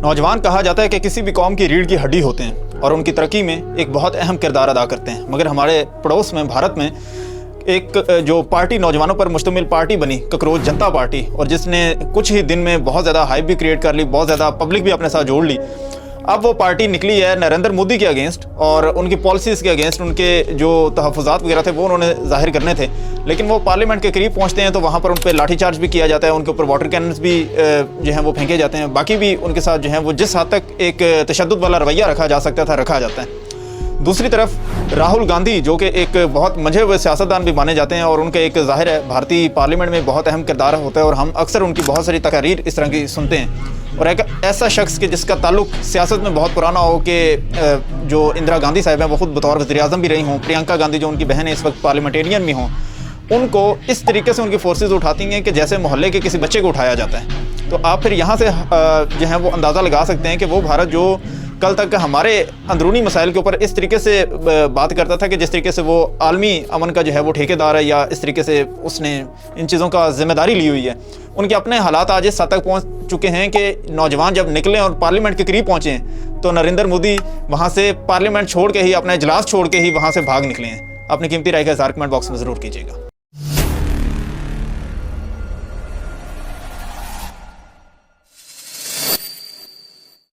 नौजवान कहा जाता है कि किसी भी कौम की रीढ़ की हड्डी होते हैं और उनकी तरक्की में एक बहुत अहम किरदार अदा करते हैं। मगर हमारे पड़ोस में भारत में एक जो पार्टी नौजवानों पर मुश्तमिल पार्टी बनी, ककरोच जनता पार्टी, और जिसने कुछ ही दिन में बहुत ज़्यादा हाइप भी क्रिएट कर ली, बहुत ज़्यादा पब्लिक भी अपने साथ जोड़ ली। अब वो पार्टी निकली है नरेंद्र मोदी के अगेंस्ट और उनकी पॉलिसीज़ के अगेंस्ट। उनके जो तहफ़्फ़ुज़ात वगैरह थे वो उन्होंने जाहिर करने थे, लेकिन वो पार्लियामेंट के करीब पहुंचते हैं तो वहाँ पर उन पर लाठीचार्ज भी किया जाता है, उनके ऊपर वाटर कैनन्स भी जो हैं वो फेंके जाते हैं। बाकी भी उनके साथ जो है वो जिस हद तक एक तशद्दुद वाला रवैया रखा जा सकता था रखा जाता है। दूसरी तरफ राहुल गांधी जो कि एक बहुत मंझे हुए सियासतदान भी माने जाते हैं और उनका एक ज़ाहिर है भारतीय पार्लियामेंट में बहुत अहम किरदार होता है और हम अक्सर उनकी बहुत सारी तकारीर इस तरह की सुनते हैं। और एक ऐसा शख्स कि जिसका ताल्लुक सियासत में बहुत पुराना हो कि जो इंदिरा गांधी साहब हैं वो खुद बतौर वज़ीर-ए-आज़म भी रही हों, प्रियंका गांधी जो उनकी बहन है इस वक्त पार्लियामेंटेरियन भी हों, उनको इस तरीके से उनकी फोर्सेस उठाती हैं कि जैसे मोहल्ले के किसी बच्चे को उठाया जाता है। तो आप फिर यहाँ से जो है वो अंदाज़ा लगा सकते हैं कि वो भारत जो कल तक हमारे अंदरूनी मसाइल के ऊपर इस तरीके से बात करता था कि जिस तरीके से वो आलमी अमन का जो है वो ठेकेदार है या इस तरीके से उसने इन चीज़ों का जिम्मेदारी ली हुई है। उनके अपने हालात आज इस हद तक पहुँच चुके हैं कि नौजवान जब निकले और पार्लियामेंट के करीब पहुँचे तो नरेंद्र मोदी वहाँ से पार्लियामेंट छोड़ के ही, अपना इजलास छोड़ के ही वहाँ से भाग निकले हैं। अपनी कीमती राय का इज़हार कमेंट बॉक्स में ज़रूर कीजिएगा।